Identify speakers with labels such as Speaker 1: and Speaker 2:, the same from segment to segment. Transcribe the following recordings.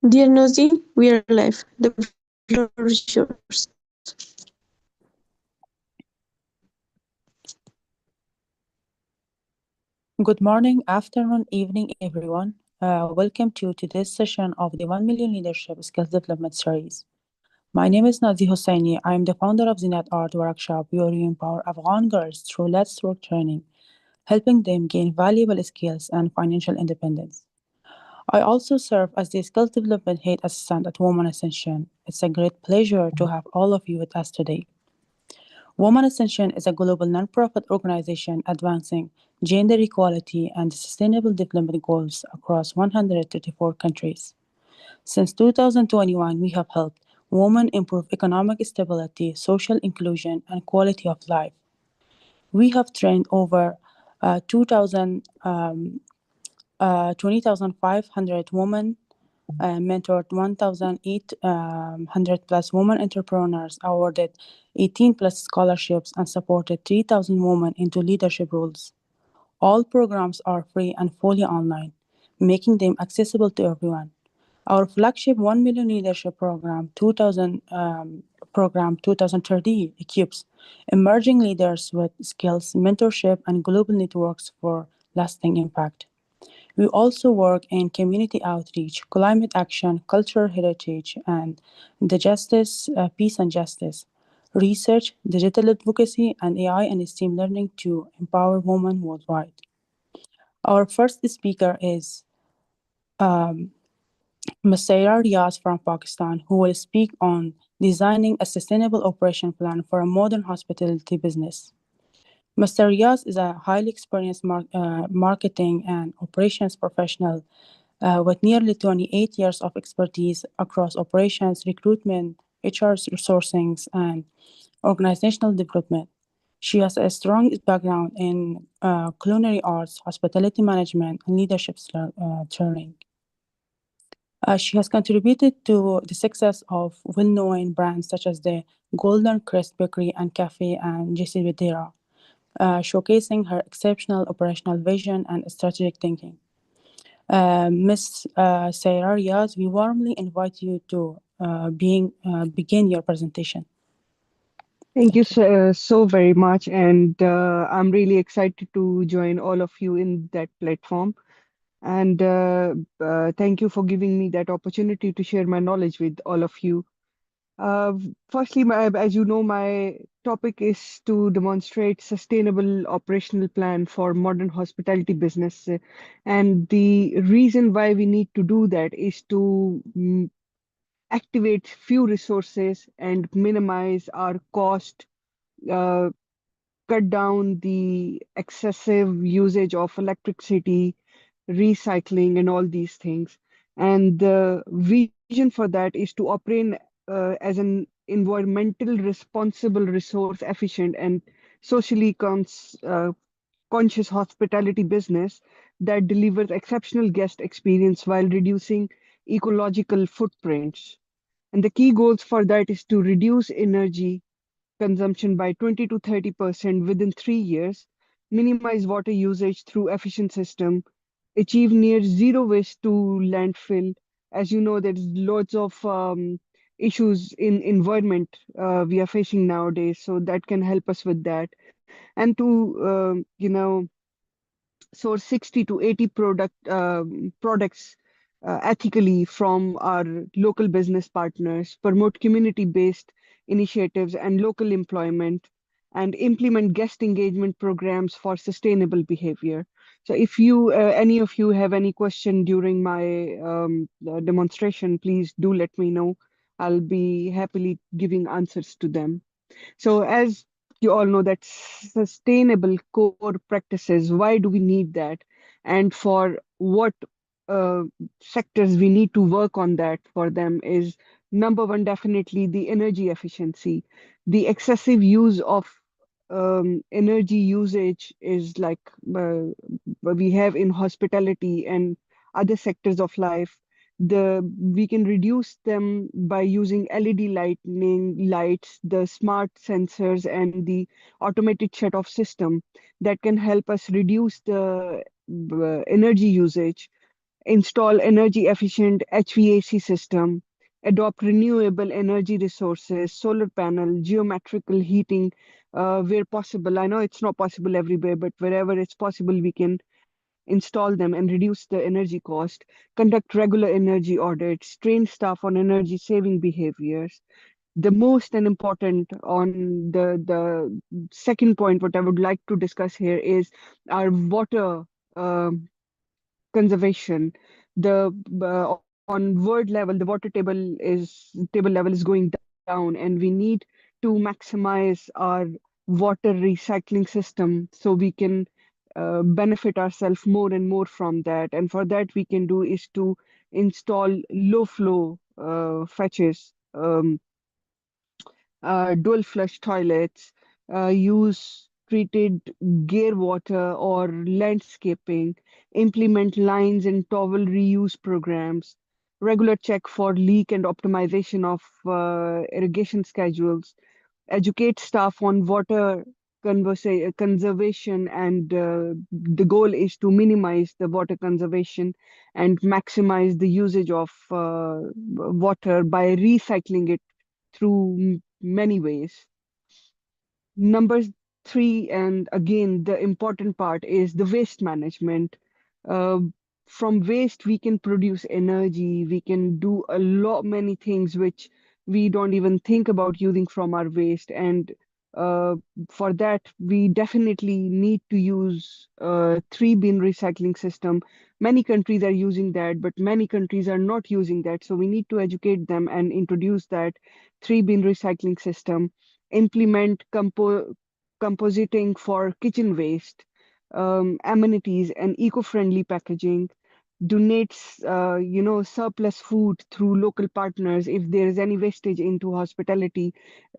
Speaker 1: Dear Nosy, we are live. The floor is yours.
Speaker 2: Good morning, afternoon, evening, everyone. Welcome to today's session of the 1 Million Leadership Skills Development Series. My name is Nazi Husaini. I am the founder of the Net Art Workshop, where we empower Afghan girls through Let's Work training, helping them gain valuable skills and financial independence. I also serve as the Skills Development Head Assistant at WomenAscension. It's a great pleasure to have all of you with us today. WomenAscension is a global nonprofit organization advancing gender equality and sustainable development goals across 134 countries. Since 2021, we have helped women improve economic stability, social inclusion, and quality of life. We have trained over 20,500 women, mentored 1,800 plus women entrepreneurs, awarded 18 plus scholarships, and supported 3,000 women into leadership roles. All programs are free and fully online, making them accessible to everyone. Our flagship 1 Million Leadership Program 2030 equips emerging leaders with skills, mentorship, and global networks for lasting impact. We also work in community outreach, climate action, cultural heritage, and the peace and justice, research, digital advocacy, and AI and STEAM learning to empower women worldwide. Our first speaker is Masayar Riaz from Pakistan, who will speak on designing a sustainable operation plan for a modern hospitality business. Mr. Riaz is a highly experienced marketing and operations professional with nearly 28 years of expertise across operations, recruitment, HR resourcing, and organizational development. She has a strong background in culinary arts, hospitality management, and leadership training. She has contributed to the success of well-known brands such as the Golden Crest Bakery and Cafe and JC Videra, showcasing her exceptional operational vision and strategic thinking. Ms. Sarah Riaz, we warmly invite you to begin your presentation.
Speaker 3: Thank you
Speaker 2: Thank you.
Speaker 3: so very much. And I'm really excited to join all of you in that platform. And thank you for giving me that opportunity to share my knowledge with all of you. Uh, Firstly, as you know, my topic is to demonstrate sustainable operational plan for modern hospitality business. And the reason why we need to do that is to activate few resources and minimize our cost, uh, cut down the excessive usage of electricity, recycling, and all these things. And the vision for that is to operate as an environmental responsible, resource efficient, and socially conscious hospitality business that delivers exceptional guest experience while reducing ecological footprints. And the key goals for that is to reduce energy consumption by 20 to 30% within 3 years, minimize water usage through efficient system, achieve near zero waste to landfill. As you know, there's lots of issues in environment we are facing nowadays, so that can help us with that. And to source 60 to 80 products ethically from our local business partners, promote community-based initiatives and local employment, and implement guest engagement programs for sustainable behavior. So if you, any of you have any question during my demonstration, please do let me know. I'll be happily giving answers to them. So as you all know that sustainable core practices, why do we need that? And for what uh, sectors we need to work on that for them is number one, definitely the energy efficiency. The excessive use of energy usage is like we have in hospitality and other sectors of life. We can reduce them by using LED lightning lights, the smart sensors, and the automated shut-off system that can help us reduce the energy usage. install energy efficient HVAC system, adopt renewable energy resources, solar panel, geometrical heating where possible. I know it's not possible everywhere, but wherever it's possible, we can install them and reduce the energy cost, conduct regular energy audits, train staff on energy saving behaviors. The most and important on the second point, what I would like to discuss here is our water um conservation. The on world level, the water table level is going down, and we need to maximize our water recycling system so we can benefit ourselves more and more from that. And for that, we can do is to install low flow fetches. Dual flush toilets, use treated gear water or landscaping, implement lines and towel reuse programs, regular check for leak and optimization of irrigation schedules, educate staff on water conservation, and the goal is to minimize the water conservation and maximize the usage of water by recycling it through many ways. Number three, and again, the important part is the waste management. Uh, from waste, we can produce energy. We can do a lot many things which we don't even think about using from our waste. And uh, for that, we definitely need to use three bin recycling system. Many countries are using that, but many countries are not using that. So we need to educate them and introduce that three bin recycling system, implement compositing for kitchen waste, amenities, and eco-friendly packaging, donates, surplus food through local partners. If there is any wastage into hospitality,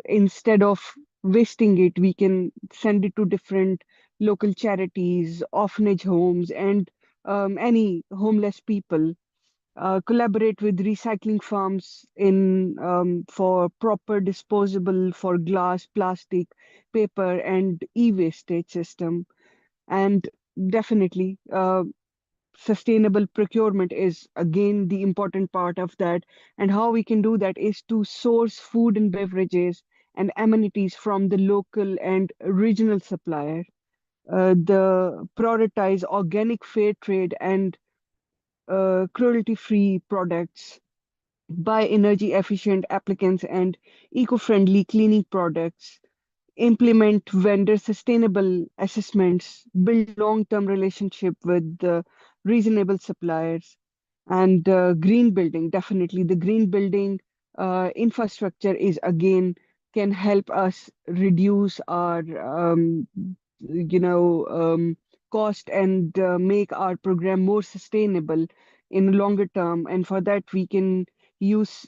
Speaker 3: instead of wasting it, we can send it to different local charities, orphanage homes, and any homeless people. Collaborate with recycling firms in for proper disposable for glass, plastic, paper, and e-wastage system. And definitely, sustainable procurement is again the important part of that. And how we can do that is to source food and beverages and amenities from the local and regional supplier. The prioritize organic fair trade and cruelty-free products, buy energy efficient applicants and eco-friendly cleaning products, implement vendor sustainable assessments, build long-term relationship with reasonable suppliers, and green building. Definitely, the green building infrastructure is again can help us reduce our cost and make our program more sustainable in longer term. And for that, we can use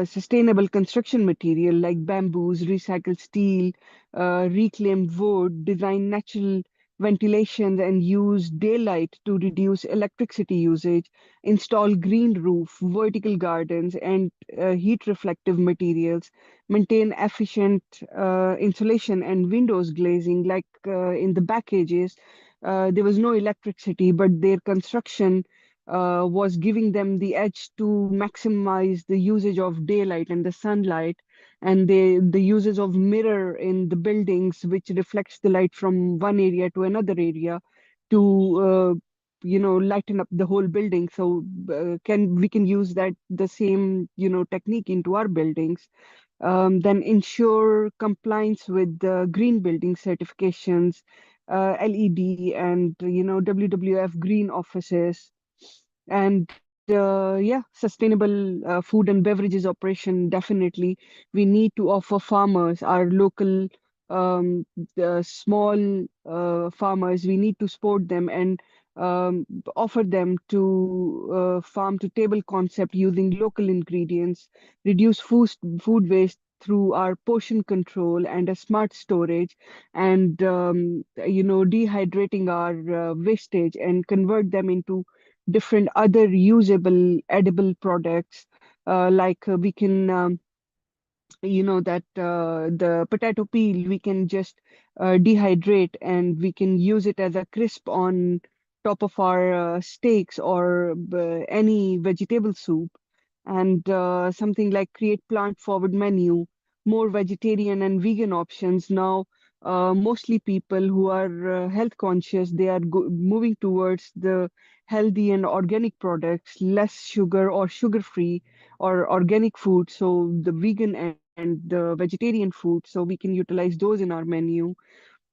Speaker 3: sustainable construction material like bamboos, recycled steel, reclaimed wood, design natural ventilation, and use daylight to reduce electricity usage, install green roof, vertical gardens, and heat reflective materials, maintain efficient insulation and windows glazing. Like in the back ages, there was no electricity, but their construction was giving them the edge to maximize the usage of daylight and the sunlight, and the uses of mirror in the buildings, which reflects the light from one area to another area to lighten up the whole building. So can we can use that the same technique into our buildings. Then ensure compliance with the green building certifications, LED and WWF green offices, and yeah, sustainable food and beverages operation. Definitely, we need to offer farmers, our local the small farmers. We need to support them and offer them to farm to table concept using local ingredients, reduce food waste through our portion control and a smart storage, and dehydrating our wastage and convert them into different other usable edible products. Like we can that the potato peel we can just dehydrate and we can use it as a crisp on top of our steaks or any vegetable soup, and something like create plant-forward menu, more vegetarian and vegan options. Now, mostly people who are health conscious, they are moving towards the healthy and organic products, less sugar or sugar-free or organic food. So the vegan and the vegetarian food, so we can utilize those in our menu.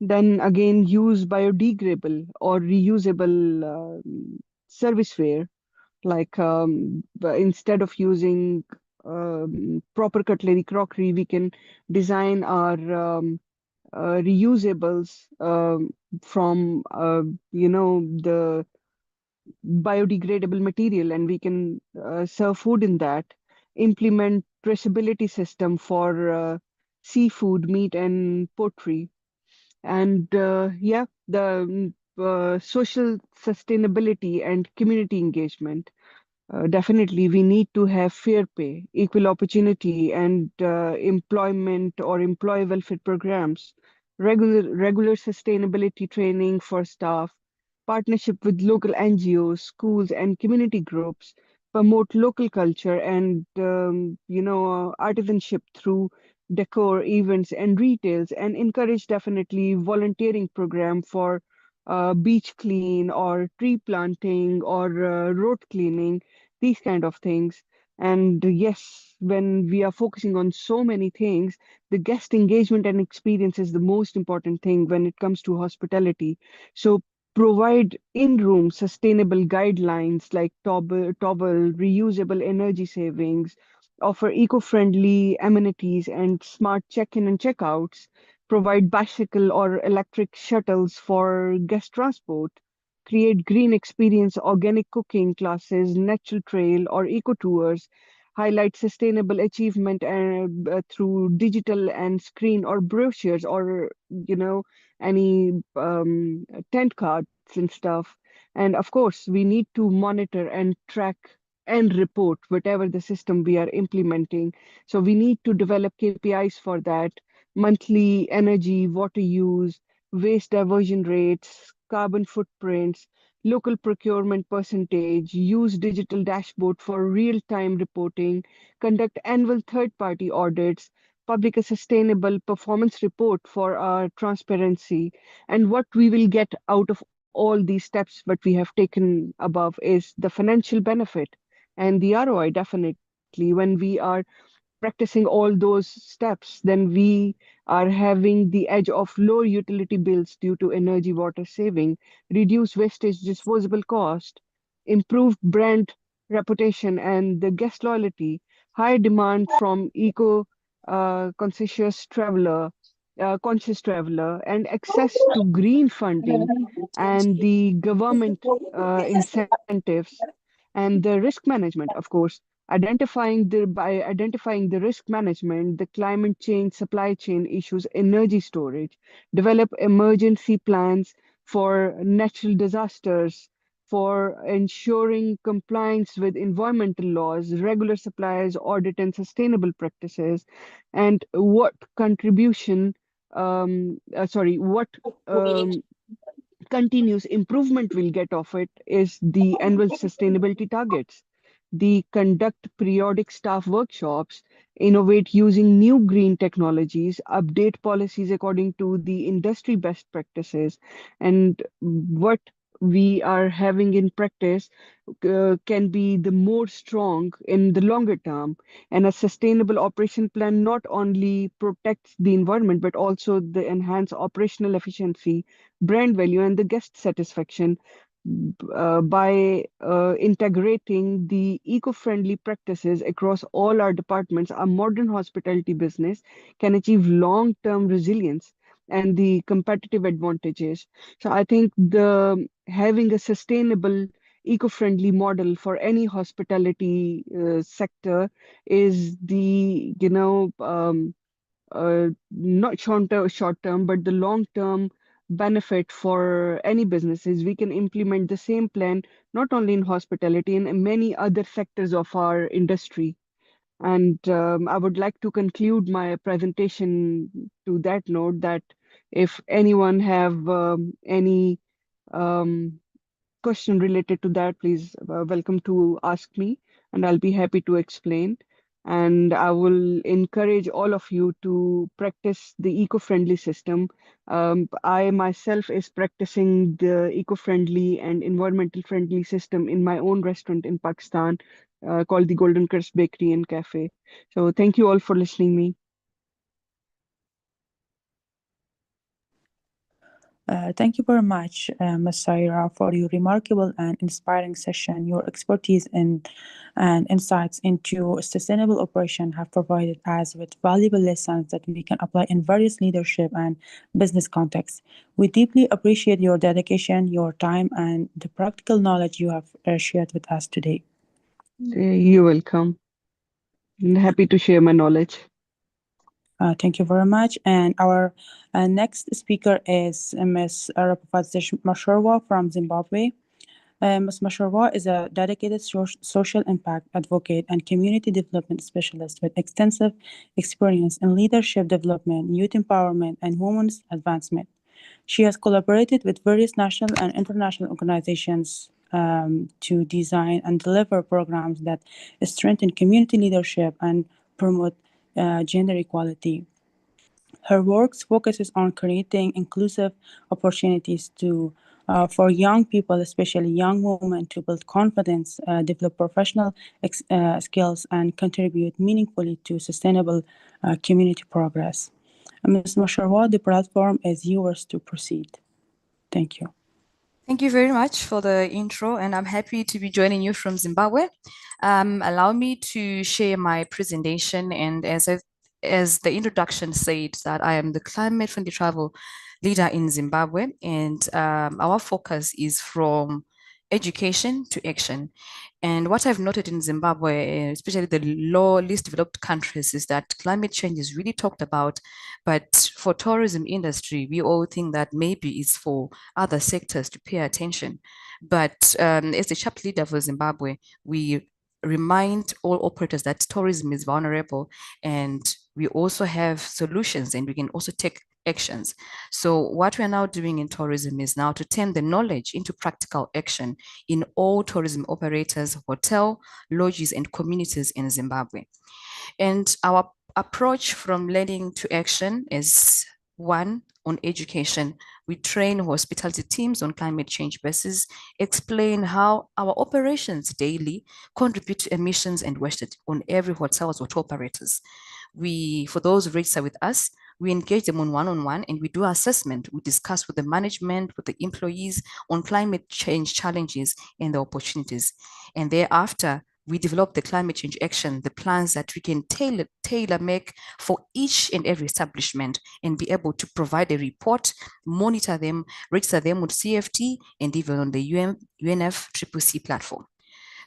Speaker 3: Then again, use biodegradable or reusable serviceware, like instead of using proper cutlery crockery, we can design our reusables from the biodegradable material, and we can serve food in that. Implement traceability system for seafood, meat, and poultry. And yeah, the social sustainability and community engagement. Definitely, we need to have fair pay, equal opportunity, and employment or employee welfare programs, regular sustainability training for staff, partnership with local NGOs, schools, and community groups, promote local culture and artisanship through decor, events, and retails, and encourage definitely volunteering program for beach clean or tree planting or road cleaning, these kind of things. And yes, when we are focusing on so many things, the guest engagement and experience is the most important thing when it comes to hospitality. So provide in-room sustainable guidelines like towel, reusable energy savings, offer eco-friendly amenities and smart check-in and check-outs, provide bicycle or electric shuttles for guest transport, create green experience, organic cooking classes, natural trail, or eco tours, highlight sustainable achievement through digital and screen or brochures or any tent cards and stuff. And of course, we need to monitor and track and report whatever the system we are implementing. So we need to develop KPIs for that: monthly energy, water use, waste diversion rates, carbon footprints, local procurement percentage, use digital dashboard for real-time reporting, conduct annual third-party audits, public a sustainable performance report for our transparency. And what we will get out of all these steps, what we have taken above, is the financial benefit and the ROI. Definitely, when we are practicing all those steps, then we are having the edge of lower utility bills due to energy water saving, reduce wastage disposable cost, improved brand reputation and the guest loyalty, high demand from eco conscious traveler, and access to green funding and the government incentives and the risk management, of course. By identifying the risk management, the climate change, supply chain issues, energy storage, develop emergency plans for natural disasters, for ensuring compliance with environmental laws, regular suppliers, audit and sustainable practices, and what um, continuous improvement we'll get of it is the annual sustainability targets. The conduct periodic staff workshops, innovate using new green technologies, update policies according to the industry best practices, and what we are having in practice can be the more strong in the longer term. And a sustainable operation plan not only protects the environment but also the enhance operational efficiency, brand value, and the guest satisfaction by integrating the eco-friendly practices across all our departments. A modern hospitality business can achieve long-term resilience and the competitive advantages. So I think the having a sustainable eco-friendly model for any hospitality sector is the not short term, but the long term benefit for any businesses. We can implement the same plan not only in hospitality, in many other sectors of our industry. And I would like to conclude my presentation to that note that if anyone have any um, question related to that, please welcome to ask me, and I'll be happy to explain. And I will encourage all of you to practice the eco-friendly system. I myself is practicing the eco-friendly and environmental friendly system in my own restaurant in Pakistan, called the Golden Crest Bakery and Cafe. So thank you all for listening me.
Speaker 2: Thank you very much, Ms. Saira, for your remarkable and inspiring session. Your expertise and insights into sustainable operation have provided us with valuable lessons that we can apply in various leadership and business contexts. We deeply appreciate your dedication, your time, and the practical knowledge you have shared with us today.
Speaker 3: You're welcome. I'm happy to share my knowledge.
Speaker 2: Thank you very much. And our next speaker is Ms. Rapafazish Mashorwa from Zimbabwe. Ms. Mashorwa is a dedicated social impact advocate and community development specialist with extensive experience in leadership development, youth empowerment, and women's advancement. She has collaborated with various national and international organizations to design and deliver programs that strengthen community leadership and promote gender equality. Her work focuses on creating inclusive opportunities for young people, especially young women, to build confidence, develop professional skills, and contribute meaningfully to sustainable community progress. Ms. Masharwa, the platform is yours to proceed. Thank you.
Speaker 4: Thank you very much for the intro, and I'm happy to be joining you from Zimbabwe. Allow me to share my presentation, and as the introduction said, that I am the climate friendly travel leader in Zimbabwe, and our focus is from education to action. And what I've noted in Zimbabwe, especially the least developed countries, is that climate change is really talked about, but for tourism industry, we all think that maybe it's for other sectors to pay attention. But as the chapter leader for Zimbabwe, we remind all operators that tourism is vulnerable, and we also have solutions, and we can also take actions. So what we're now doing in tourism is now to turn the knowledge into practical action in all tourism operators, hotel, lodges, and communities in Zimbabwe. And our approach from learning to action is one, on education. We train hospitality teams on climate change basis, explain how our operations daily contribute to emissions and wastage on every hotels or tour operators. For those who register with us, we engage them on one-on-one and we do assessment. We discuss with the management, with the employees on climate change challenges and the opportunities. And thereafter, we develop the climate change action, the plans that we can tailor make for each and every establishment and be able to provide a report, monitor them, register them with CFT and even on the UNFCCC platform.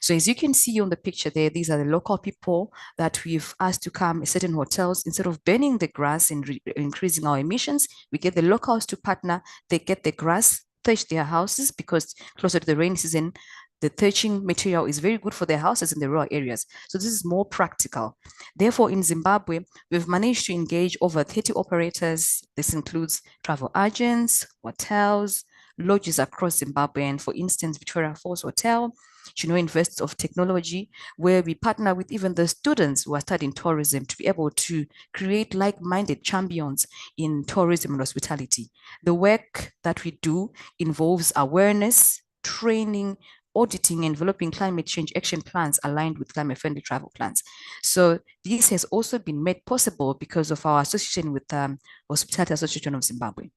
Speaker 4: So as you can see on the picture there, these are the local people that we've asked to come to certain hotels. Instead of burning the grass and increasing our emissions, we get the locals to partner. They get the grass, thatch their houses, because closer to the rainy season, the thatching material is very good for their houses in the rural areas. So this is more practical. Therefore, in Zimbabwe, we've managed to engage over 30 operators. This includes travel agents, hotels, lodges across Zimbabwe. And for instance, Victoria Falls Hotel, Chiromo University of Technology, where we partner with even the students who are studying tourism to be able to create like-minded champions in tourism and hospitality. The work that we do involves awareness, training, auditing, and developing climate change action plans aligned with climate-friendly travel plans. So this has also been made possible because of our association with Hospitality Association of Zimbabwe.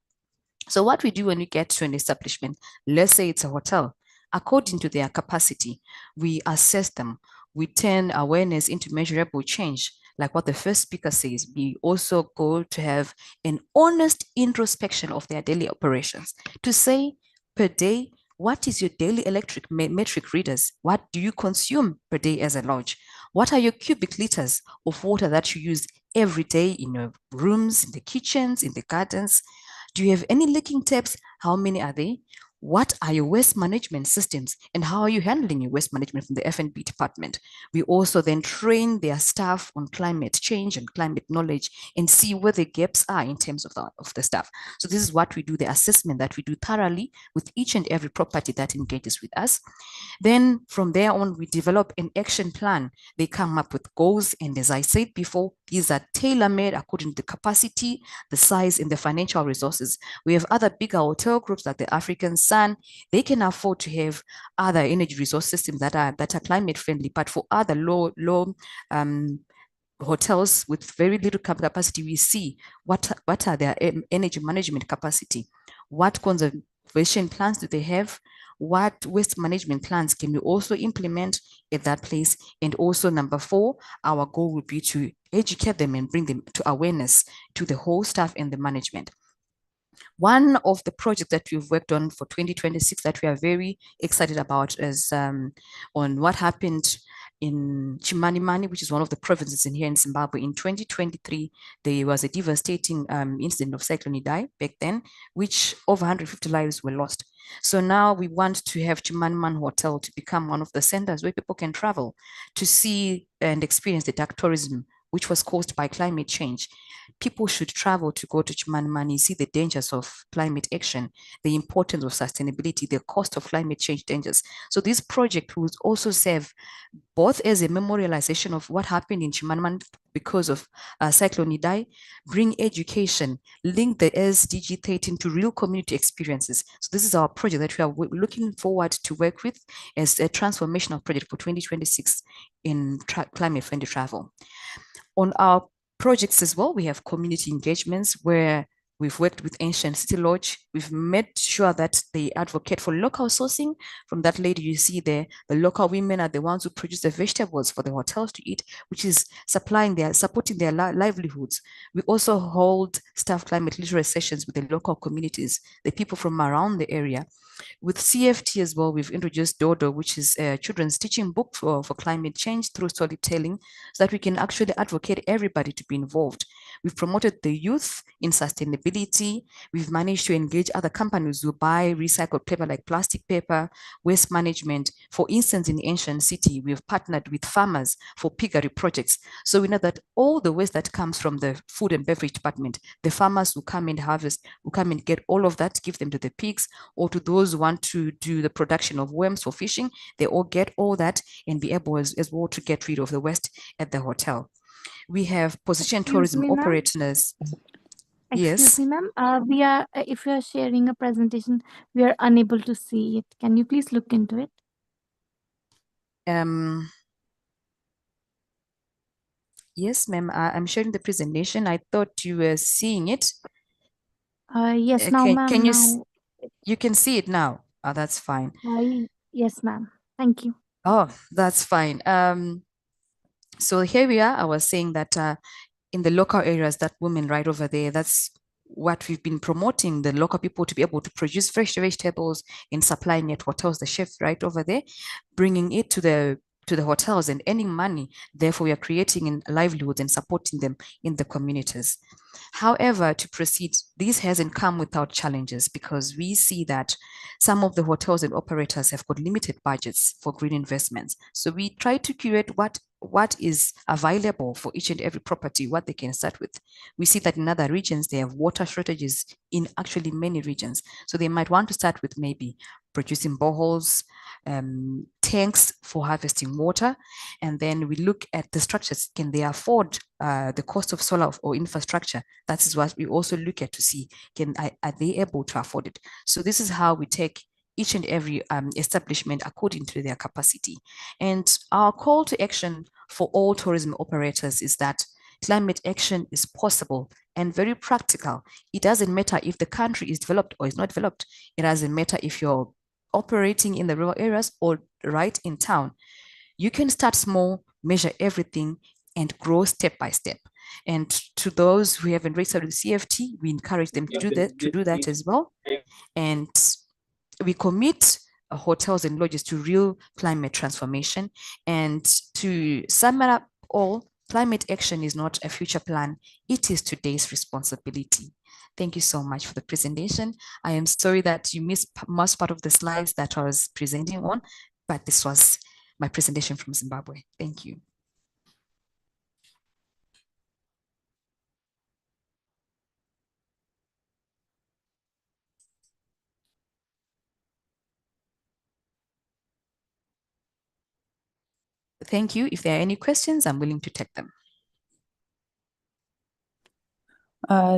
Speaker 4: So what we do when we get to an establishment, let's say it's a hotel, according to their capacity, we assess them. We turn awareness into measurable change. Like what the first speaker says, we also go to have an honest introspection of their daily operations to say per day, what is your daily electric metric readers? What do you consume per day as a lodge? What are your cubic liters of water that you use every day in your rooms, in the kitchens, in the gardens? Do you have any leaking taps? How many are they? what are your waste management systems and how are you handling your waste management from the F&B department? We also then train their staff on climate change and climate knowledge and see where the gaps are in terms of the staff. So this is what we do, the assessment that we do thoroughly with each and every property that engages with us. Then from there on, we develop an action plan. They come up with goals, and as I said before, these are tailor-made according to the capacity, the size, and the financial resources. We have other bigger hotel groups like the African Sun. They can afford to have other energy resource systems that are climate friendly, but for other low hotels with very little capacity, we see what are their energy management capacity, what conservation plans do they have, what waste management plans can we also implement at that place. And also number 4, our goal would be to educate them and bring them to awareness to the whole staff and the management. One of the projects that we've worked on for 2026 that we are very excited about is on what happened in Chimanimani, which is one of the provinces in here in Zimbabwe. In 2023, there was a devastating incident of Cyclone Idai back then, which over 150 lives were lost. So now we want to have Chimanimani Hotel to become one of the centers where people can travel to see and experience the dark tourism, which was caused by climate change. People should travel to go to Chimanimani, see the dangers of climate action, the importance of sustainability, the cost of climate change dangers. So this project will also serve both as a memorialization of what happened in Chimanimani because of Cyclone Idai, bring education, link the SDG 13 to real community experiences. So this is our project that we are looking forward to work with as a transformational project for 2026 in climate-friendly travel. On our projects as well, we have community engagements where we've worked with Ancient City Lodge. We've made sure that they advocate for local sourcing. From that lady you see there, the local women are the ones who produce the vegetables for the hotels to eat, which is supporting their livelihoods. We also hold staff climate literacy sessions with the local communities, the people from around the area. With CFT as well, we've introduced Dodo, which is a children's teaching book for climate change through storytelling, so that we can actually advocate everybody to be involved. We've promoted the youth in sustainability. We've managed to engage other companies who buy recycled paper like plastic paper, waste management. For instance, in Ancient City, we've partnered with farmers for piggery projects. So we know that all the waste that comes from the food and beverage department, the farmers will come and harvest, will come and get all of that, give them to the pigs, or to those who want to do the production of worms for fishing. They all get all that and be able as well to get rid of the waste at the hotel. We have position tourism operators.
Speaker 5: Excuse me, ma'am. We are, if you are sharing a presentation, we are unable to see it. Can you please look into it?
Speaker 4: Yes, ma'am. I'm sharing the presentation. I thought you were seeing it.
Speaker 5: Yes, now, ma'am.
Speaker 4: Can you can see it now? Oh, that's fine.
Speaker 5: Yes, ma'am. Thank you.
Speaker 4: Oh, that's fine. So here we are. I was saying that in the local areas, that women right over there, that's what we've been promoting, the local people to be able to produce fresh vegetables and supplying at hotels, the chef right over there, bringing it to the hotels and earning money. Therefore, we are creating livelihoods and supporting them in the communities. However, to proceed, this hasn't come without challenges, because we see that some of the hotels and operators have got limited budgets for green investments. So we try to curate what is available for each and every property, what they can start with. We see that in other regions, they have water shortages in actually many regions. So they might want to start with maybe producing boreholes, tanks for harvesting water. And then we look at the structures. Can they afford the cost of solar or infrastructure? That is what we also look at to see, are they able to afford it? So this is how we take each and every establishment according to their capacity. And our call to action for all tourism operators is that climate action is possible and very practical. It doesn't matter if the country is developed or is not developed. It doesn't matter if you're operating in the rural areas or right in town. You can start small, measure everything, and grow step by step. And to those who haven't registered with CFT, we encourage them to do that as well. And we commit hotels and lodges to real climate transformation. And to sum it up all, climate action is not a future plan. It is today's responsibility. Thank you so much for the presentation. I am sorry that you missed most part of the slides that I was presenting on, but this was my presentation from Zimbabwe. Thank you. Thank you. If there are any questions, I'm willing to take them.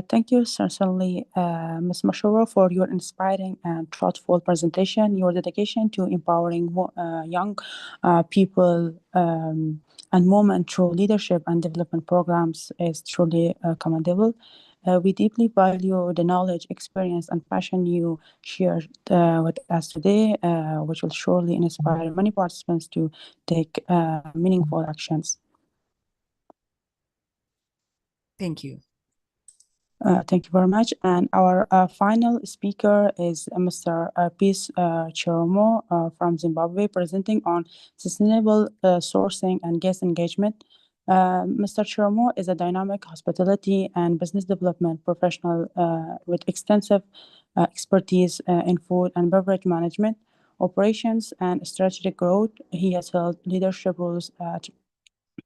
Speaker 2: Thank you, certainly, Ms. Mashura, for your inspiring and thoughtful presentation. Your dedication to empowering young people and women through leadership and development programs is truly commendable. We deeply value the knowledge, experience, and passion you shared with us today, which will surely inspire many participants to take meaningful actions.
Speaker 4: Thank you.
Speaker 2: Thank you very much. And our final speaker is Mr. Peace Chiromo from Zimbabwe, presenting on sustainable sourcing and guest engagement. Mr. Chiromo is a dynamic hospitality and business development professional with extensive expertise in food and beverage management, operations, and strategic growth. He has held leadership roles at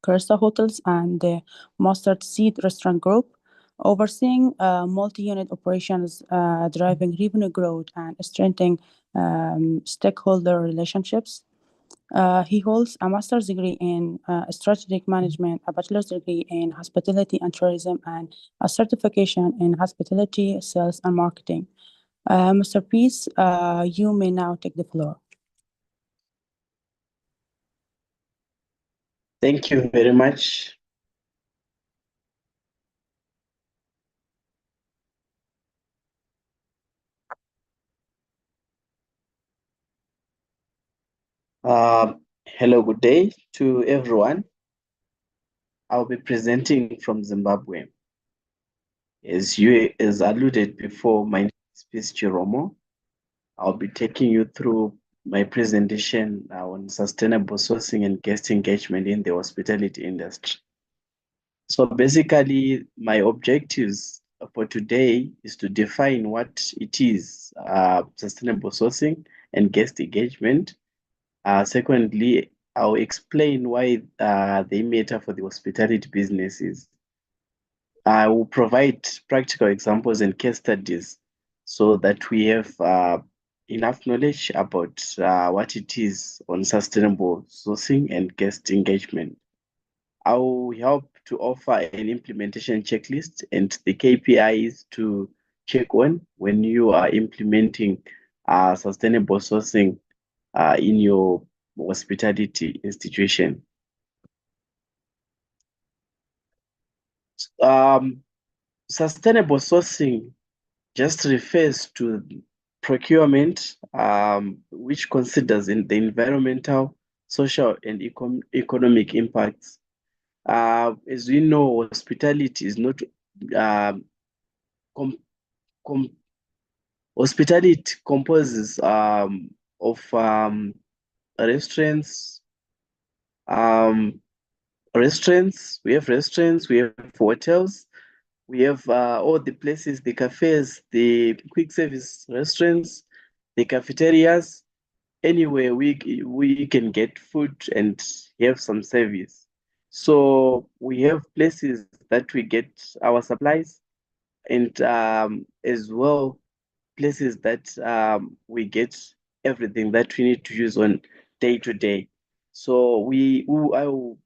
Speaker 2: Cursa Hotels and the Mustard Seed Restaurant Group, overseeing multi-unit operations, driving revenue growth, and strengthening stakeholder relationships. He holds a master's degree in strategic management, a bachelor's degree in hospitality and tourism, and a certification in hospitality, sales, and marketing. Mr. Peace, you may now take the floor.
Speaker 6: Thank you very much. Hello, good day to everyone. I'll be presenting from Zimbabwe. As alluded before, my name is Peace Chiromo. I'll be taking you through my presentation on sustainable sourcing and guest engagement in the hospitality industry. So basically, my objectives for today is to define what it is, sustainable sourcing and guest engagement. Secondly, I'll explain why they matter for the hospitality businesses. I will provide practical examples and case studies so that we have enough knowledge about what it is on sustainable sourcing and guest engagement. I will help to offer an implementation checklist and the KPIs to check on when you are implementing sustainable sourcing in your hospitality institution. Sustainable sourcing just refers to procurement, which considers in the environmental, social, and economic impacts. As we know, hospitality is not hospitality composes of restaurants. We have restaurants, we have hotels, we have all the places, the cafes, the quick service restaurants, the cafeterias. Anywhere we can get food and have some service. So we have places that we get our supplies, and as well places that we get everything that we need to use on day to day. So I will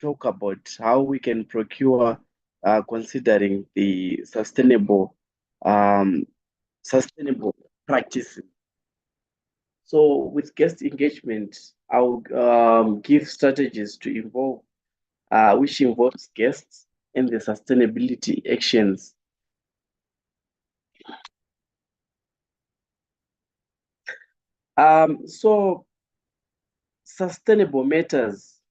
Speaker 6: talk about how we can procure considering the sustainable practices. So with guest engagement, I'll give strategies to involve, which involves guests in the sustainability actions. So sustainable matters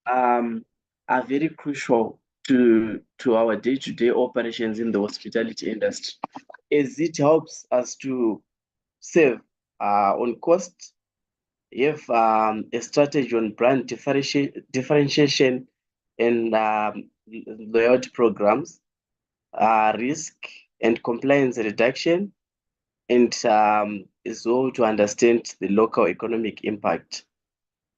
Speaker 6: are very crucial to our day-to-day operations in the hospitality industry, as it helps us to save on cost. You have a strategy on brand differentiation and loyalty programs, risk and compliance reduction, and as well to understand the local economic impact.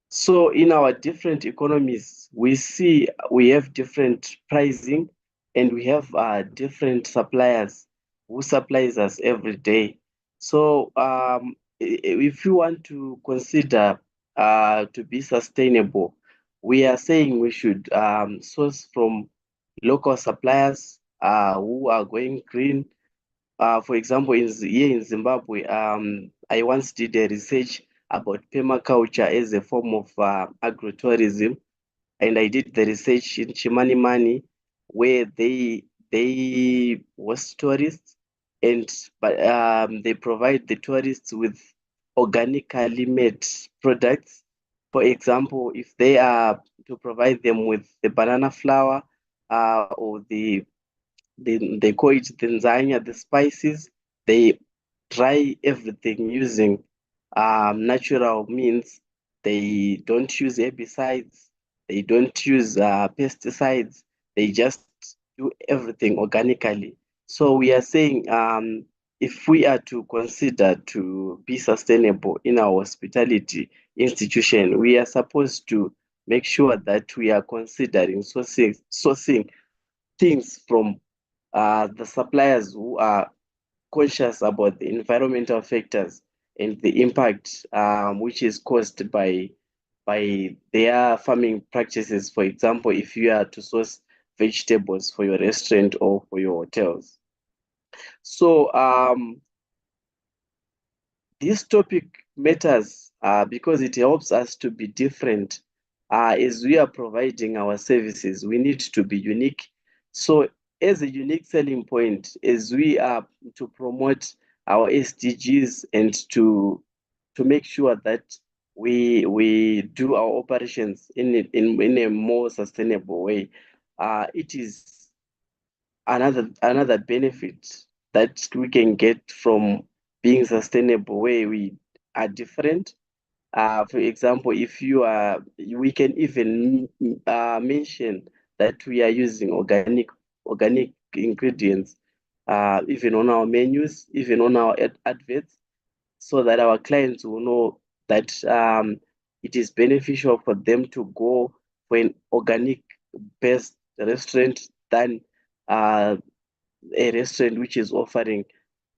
Speaker 6: So in our different economies, we see we have different pricing, and we have different suppliers who supplies us every day. So if you want to consider to be sustainable, we are saying we should source from local suppliers who are going green. For example, here in Zimbabwe, I once did a research about permaculture as a form of agrotourism, and I did the research in Chimanimani, where they host tourists, and but they provide the tourists with organically made products. For example, if they are to provide them with the banana flour or they call it Tanzania, the spices. They dry everything using natural means. They don't use herbicides. They don't use pesticides. They just do everything organically. So we are saying if we are to consider to be sustainable in our hospitality institution, we are supposed to make sure that we are considering sourcing things from the suppliers who are conscious about the environmental factors and the impact which is caused by their farming practices. For example, if you are to source vegetables for your restaurant or for your hotels. So this topic matters because it helps us to be different. As we are providing our services, we need to be unique. So as a unique selling point, as we are to promote our SDGs and to make sure that we do our operations in a more sustainable way, it is another benefit that we can get from being sustainable, where we are different. For example, if you are, we can even mention that we are using organic ingredients, even on our menus, even on our adverts, so that our clients will know that it is beneficial for them to go for an organic based restaurant than uh, a restaurant which is offering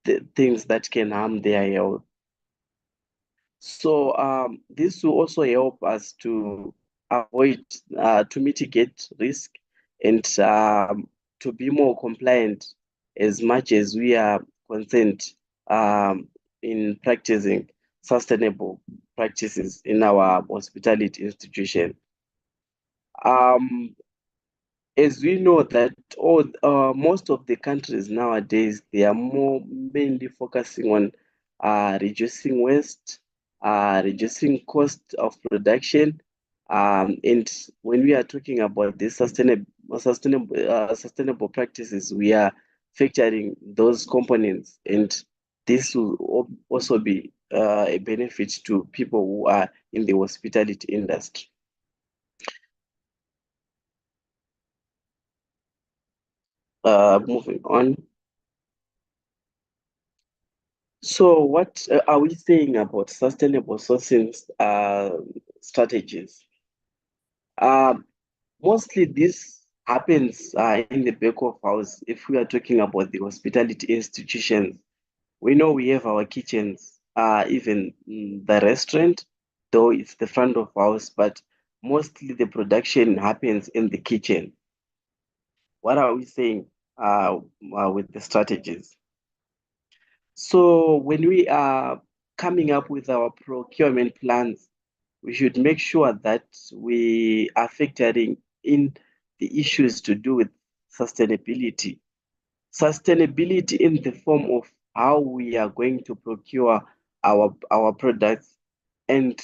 Speaker 6: the things that can harm their health. So this will also help us to avoid, to mitigate risk, and to be more compliant as much as we are concerned in practicing sustainable practices in our hospitality institution. As we know that most of the countries nowadays, they are more mainly focusing on reducing waste, reducing cost of production. And when we are talking about this sustainable practices, we are factoring those components, and this will also be a benefit to people who are in the hospitality industry. Moving on. So what are we saying about sustainable sourcing strategies? Mostly this happens in the back of house. If we are talking about the hospitality institutions, we know we have our kitchens, even the restaurant, though it's the front of house, but mostly the production happens in the kitchen. What are we saying with the strategies? So when we are coming up with our procurement plans, we should make sure that we are factoring in the issues to do with sustainability. Sustainability in the form of how we are going to procure our products, and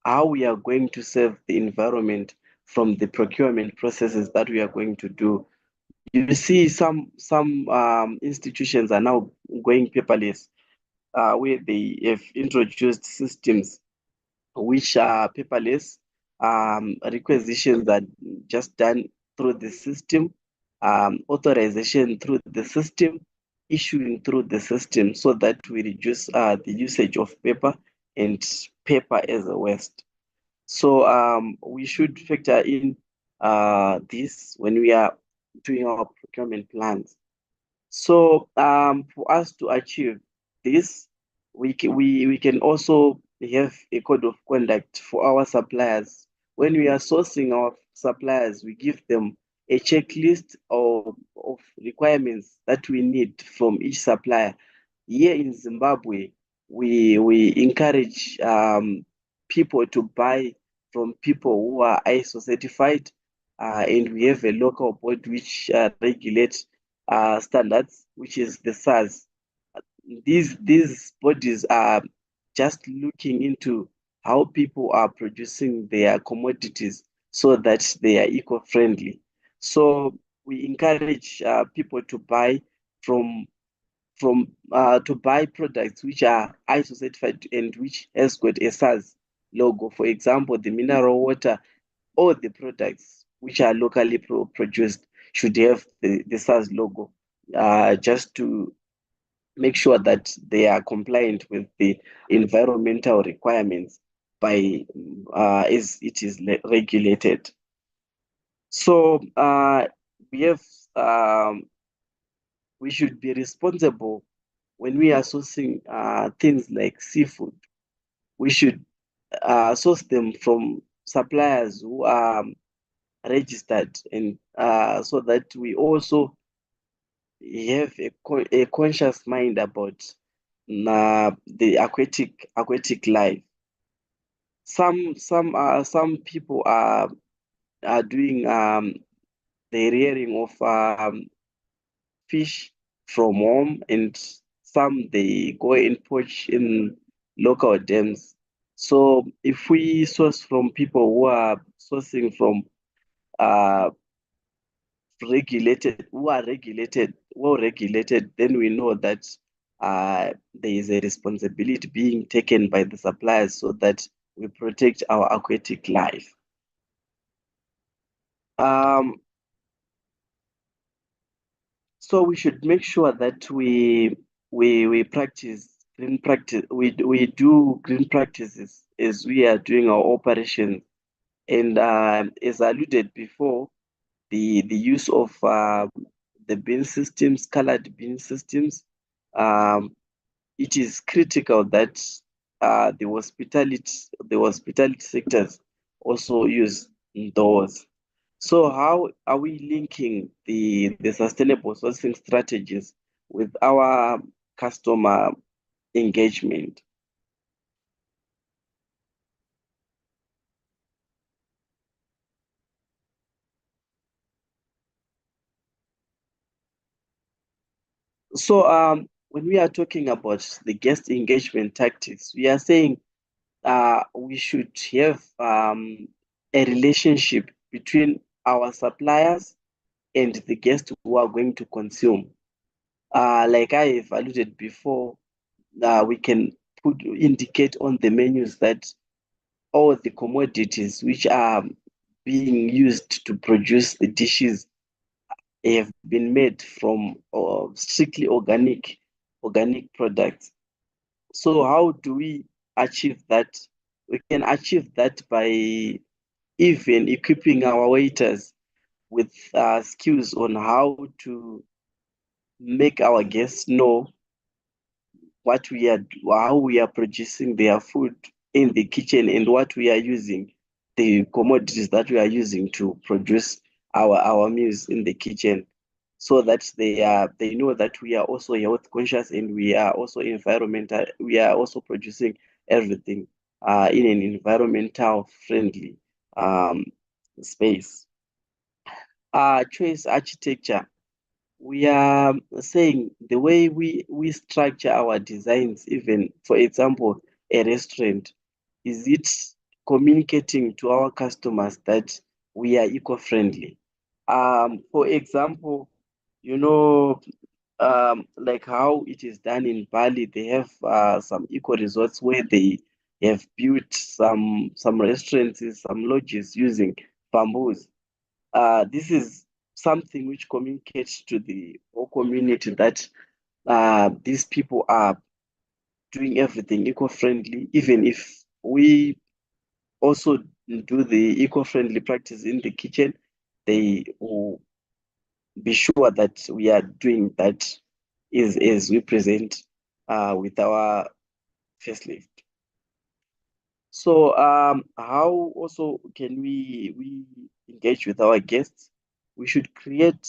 Speaker 6: how we are going to serve the environment from the procurement processes that we are going to do. You see, some institutions are now going paperless, where they have introduced systems which are paperless, requisitions are just done through the system, authorization through the system. issuing through the system so that we reduce the usage of paper and paper as a waste. So we should factor in this when we are doing our procurement plans. So for us to achieve this, we can also have a code of conduct for our suppliers. When we are sourcing our suppliers, we give them a checklist of requirements that we need from each supplier. Here in Zimbabwe, we encourage people to buy from people who are ISO certified, and we have a local board which regulates standards, which is the SARS. These bodies are just looking into how people are producing their commodities so that they are eco-friendly. So we encourage people to buy from to buy products which are ISO certified and which has got a SARS logo. For example, the mineral water, all the products which are locally produced should have the SARS logo, just to make sure that they are compliant with the environmental requirements by as it is regulated. So we have we should be responsible when we are sourcing things like seafood. We should source them from suppliers who are registered, and so that we also have a conscious mind about the aquatic life. Some people are doing the rearing of fish from home, and some they go and poach in local dams. So if we source from people who are sourcing from uh well regulated, then we know that there is a responsibility being taken by the suppliers so that we protect our aquatic life. So we should make sure that we practice green practice. We do green practices as we are doing our operations, and as alluded before, the use of the bin systems, colored bin systems, um, it is critical that the hospitality sectors also use those. So how are we linking the sustainable sourcing strategies with our customer engagement? So when we are talking about the guest engagement tactics, we are saying we should have a relationship between our suppliers and the guests who are going to consume. Like I have alluded before, we can indicate on the menus that all the commodities which are being used to produce the dishes have been made from strictly organic products. So how do we achieve that? We can achieve that by even equipping our waiters with skills on how to make our guests know how we are producing their food in the kitchen, and what we are using, the commodities that we are using to produce our meals in the kitchen, so that they know that we are also health conscious, and we are also environmental. We are also producing everything in an environmental friendly um, space. Choice architecture, we are saying the way we structure our designs, even for example a restaurant, is it communicating to our customers that we are eco-friendly? For example, you know, like how it is done in Bali, they have some eco resorts where they have built some restaurants, some lodges using bamboos. This is something which communicates to the whole community that these people are doing everything eco-friendly, even if we also do the eco-friendly practice in the kitchen, they will be sure that we are doing that is as we present with our facelift. So how also can we engage with our guests? We should create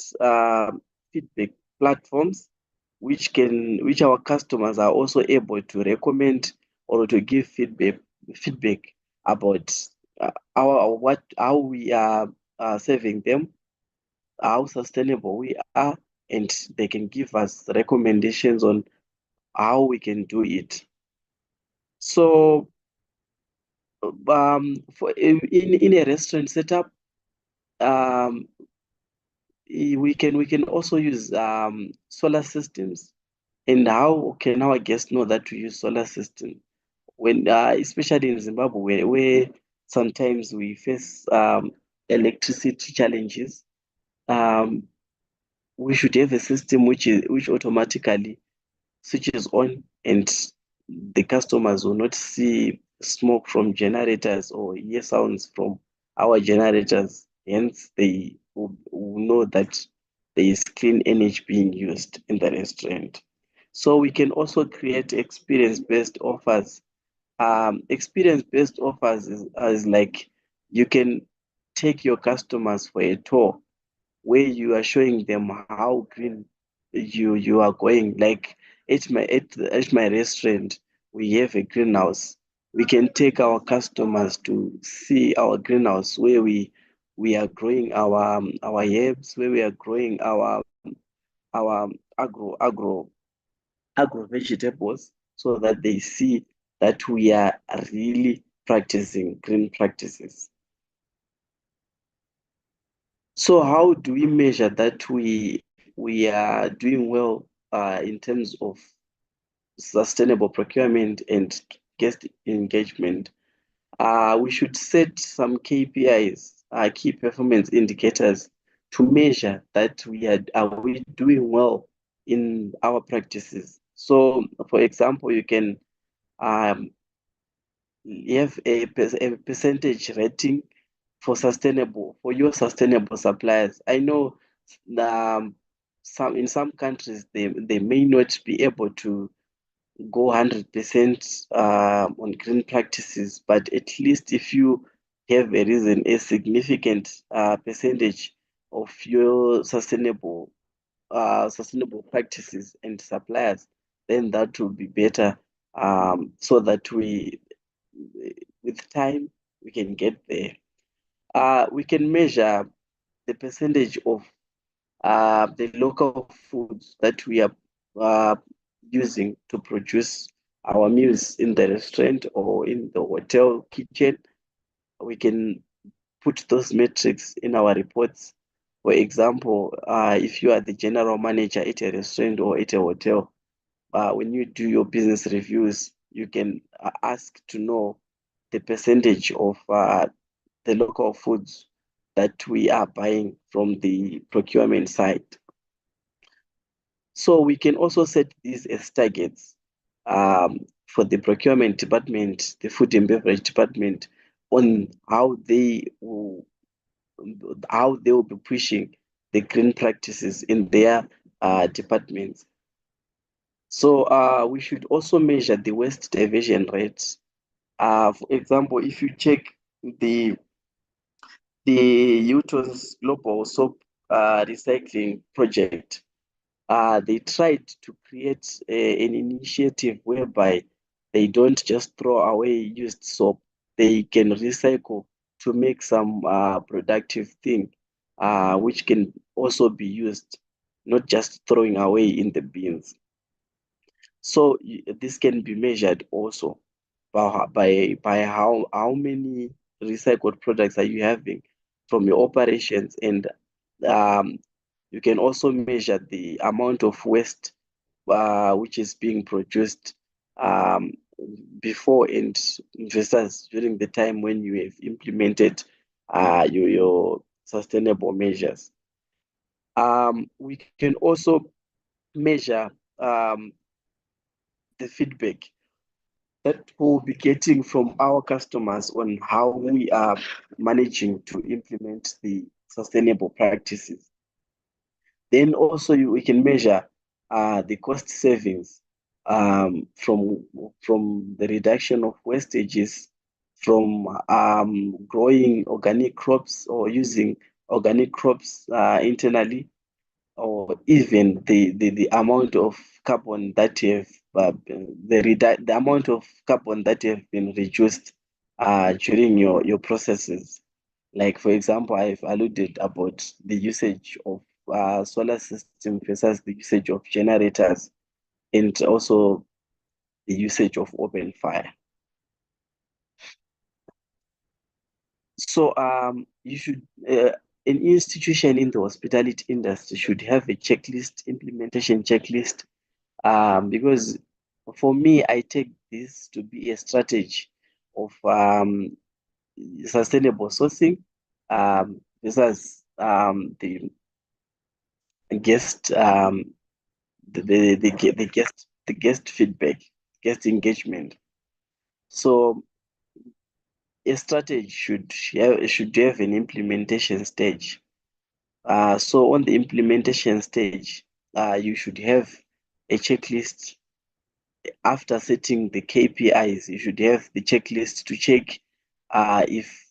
Speaker 6: feedback platforms which our customers are also able to recommend or to give feedback about how we are serving them, how sustainable we are, and they can give us recommendations on how we can do it. So for in a restaurant setup, um, we can also use solar systems. And how can our guests know that we use solar system when especially in Zimbabwe where sometimes we face electricity challenges? um, we should have a system which automatically switches on, and the customers will not see smoke from generators or hear sounds from our generators. Hence, they will know that there is clean energy being used in the restaurant. So we can also create experience-based offers. Experience-based offers is like you can take your customers for a tour where you are showing them how green you are going. Like at my restaurant, we have a greenhouse. We can take our customers to see our greenhouse where we are growing our herbs, where we are growing our agro vegetables, so that they see that we are really practicing green practices. So how do we measure that we are doing well in terms of sustainable procurement and guest engagement? We should set some KPIs, key performance indicators, to measure that are we doing well in our practices. So, for example, you can um, have a percentage rating for your sustainable suppliers. I know some countries they may not be able to go 100% on green practices, but at least if you have a significant percentage of your sustainable practices and suppliers, then that will be better. So that with time, we can get there. We can measure the percentage of the local foods that we are uh, using to produce our meals in the restaurant or in the hotel kitchen. We can put those metrics in our reports. For example, if you are the general manager at a restaurant or at a hotel, when you do your business reviews, you can ask to know the percentage of the local foods that we are buying from the procurement side. So we can also set these as targets for the procurement department, the food and beverage department, on how they will be pushing the green practices in their departments. So we should also measure the waste diversion rates. For example, if you check the Newton's Global Soap Recycling Project, they tried to create an initiative whereby they don't just throw away used soap. They can recycle to make some productive thing, which can also be used, not just throwing away in the bins. So this can be measured also by how many recycled products are you having from your operations, and um, you can also measure the amount of waste which is being produced um, before and versus during the time when you have implemented your sustainable measures. We can also measure the feedback that we'll be getting from our customers on how we are managing to implement the sustainable practices. Then also we can measure the cost savings from the reduction of wastages, from growing organic crops or using organic crops internally, or even the amount of carbon that have the amount of carbon that have been reduced during your processes. Like, for example, I've alluded about the usage of solar system versus the usage of generators, and also the usage of open fire. So you should an institution in the hospitality industry should have a checklist, implementation checklist, because for me, I take this to be a strategy of sustainable sourcing versus the guest the guest feedback, guest engagement. So a strategy should have an implementation stage. So on the implementation stage, you should have a checklist. After setting the KPIs, you should have the checklist to check if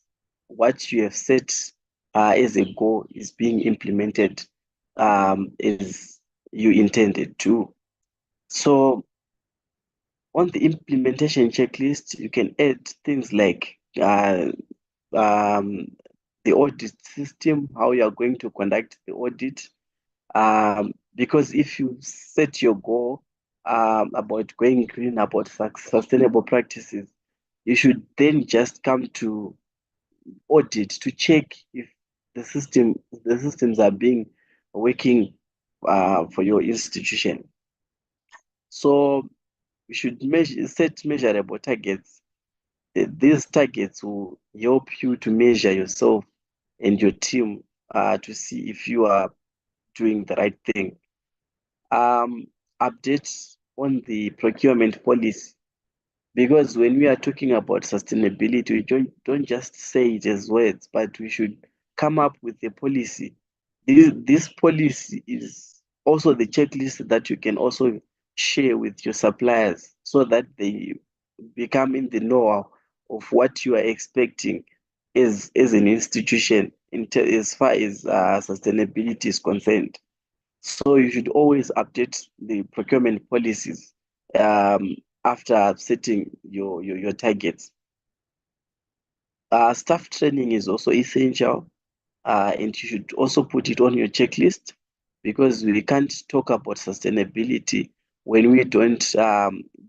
Speaker 6: what you have set as a goal is being implemented as you intended to. So on the implementation checklist, you can add things like the audit system, how you are going to conduct the audit. Because if you set your goal about going green, about sustainable practices, you should then just come to audit to check if the systems are being working for your institution. So we should set measurable targets. These targets will help you to measure yourself and your team to see if you are doing the right thing. Updates on the procurement policy, because when we are talking about sustainability, we don't just say it as words, but we should come up with a policy. This policy is also the checklist that you can also share with your suppliers so that they become in the know of what you are expecting as an institution as far as sustainability is concerned. So you should always update the procurement policies after setting your targets. Staff training is also essential, and you should also put it on your checklist, because we can't talk about sustainability when we don't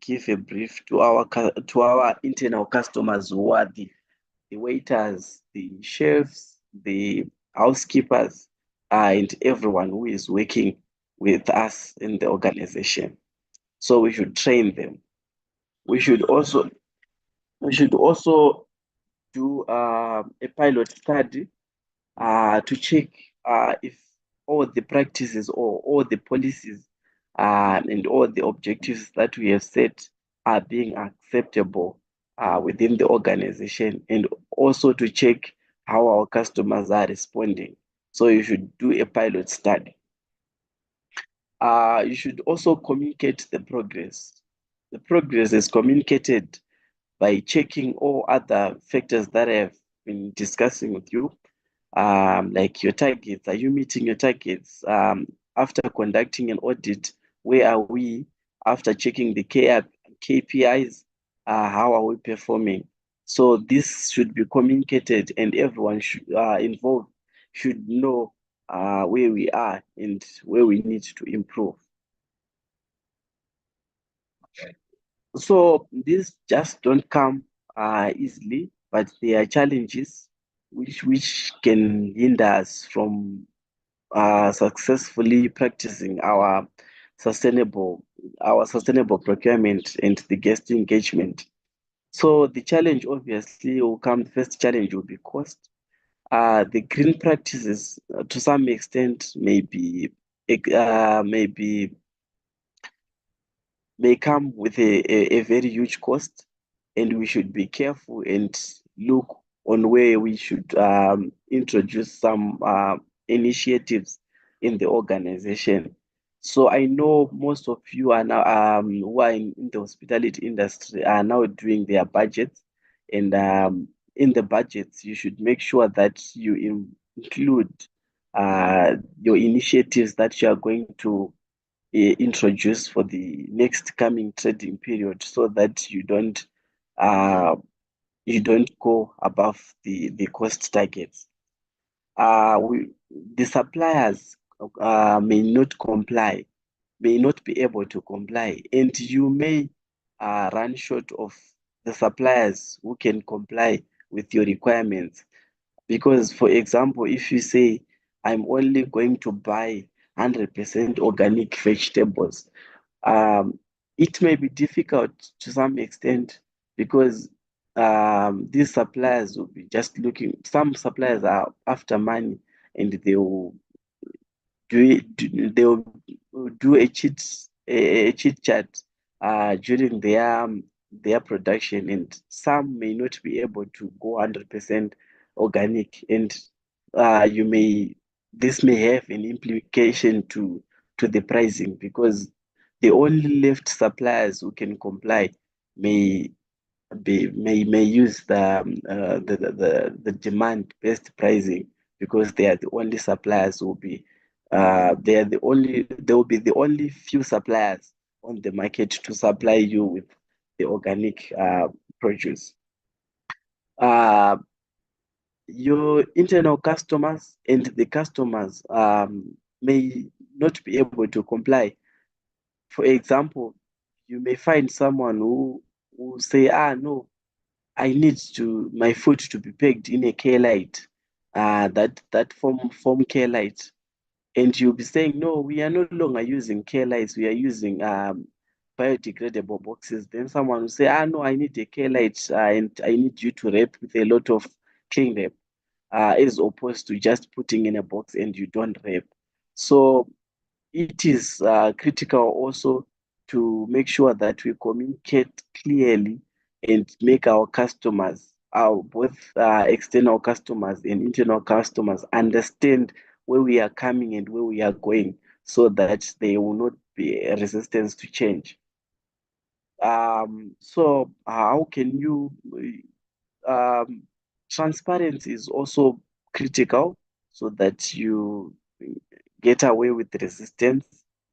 Speaker 6: give a brief to our internal customers, who are the waiters, the chefs, the housekeepers, and everyone who is working with us in the organization. So we should train them. We should also do a pilot study to check if all the practices or all the policies and all the objectives that we have set are being acceptable within the organization, and also to check how our customers are responding. So you should do a pilot study. You should also communicate the progress. The progress is communicated by checking all other factors that I have been discussing with you, like your targets. Are you meeting your targets? After conducting an audit, where are we? After checking the KPIs, how are we performing? So this should be communicated, and everyone involved should know where we are and where we need to improve. So these just don't come easily, but there are challenges which can hinder us from successfully practicing our sustainable procurement and the guest engagement. So the challenge obviously will come. The first challenge will be cost. The green practices to some extent may be may come with a very huge cost, and we should be careful and look on where we should introduce some initiatives in the organization. So I know most of you are now who are in the hospitality industry are now doing their budgets, and in the budgets you should make sure that you include your initiatives that you are going to introduce for the next coming trading period, so that uh, you don't go above the cost targets. The suppliers may not be able to comply, and you may run short of the suppliers who can comply with your requirements. Because, for example, if you say, I'm only going to buy 100% organic vegetables, um, it may be difficult to some extent, because these suppliers will be just looking, some suppliers are after money, and they will they will do a cheat chat during their production, and some may not be able to go 100% organic, and you may this may have an implication to the pricing, because the only left suppliers who can comply may may use the demand based pricing, because they are the only suppliers who will be they will be the only few suppliers on the market to supply you with the organic produce. Your internal customers and the customers may not be able to comply. For example, you may find someone who say, no, I need my food to be packed in a care light, that form care light, and you'll be saying, no, we are no longer using care lights, we are using biodegradable boxes. Then someone will say, no, I need a care light, and I need you to wrap with a lot of cling wrap, as opposed to just putting in a box and you don't wrap. So it is critical also to make sure that we communicate clearly and make our customers, our both external customers and internal customers, understand where we are coming and where we are going, so that they will not be a resistance to change. So how can you transparency is also critical, so that you get away with resistance.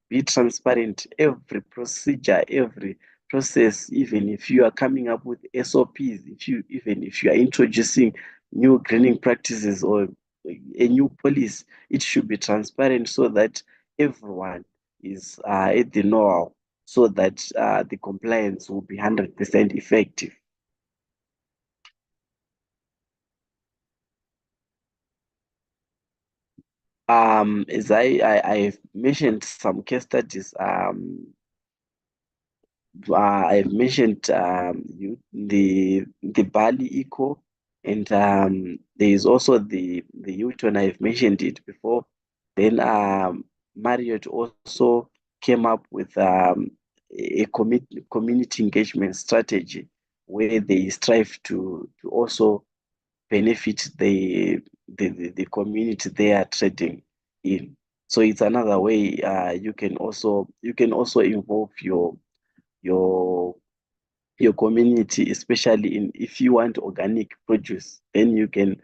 Speaker 6: Be transparent. Every procedure, every process, even if you are coming up with SOPs, even if you are introducing new greening practices or a new policy, it should be transparent, so that everyone is at the know, so that the compliance will be 100% effective. As I've mentioned some case studies, I've mentioned the Bali Eco, and there is also the Hilton. I've mentioned it before. Then Marriott also came up with a community engagement strategy, where they strive to also benefit the community they are trading in. So it's another way you can also involve your your community, especially in if you want organic produce, then you can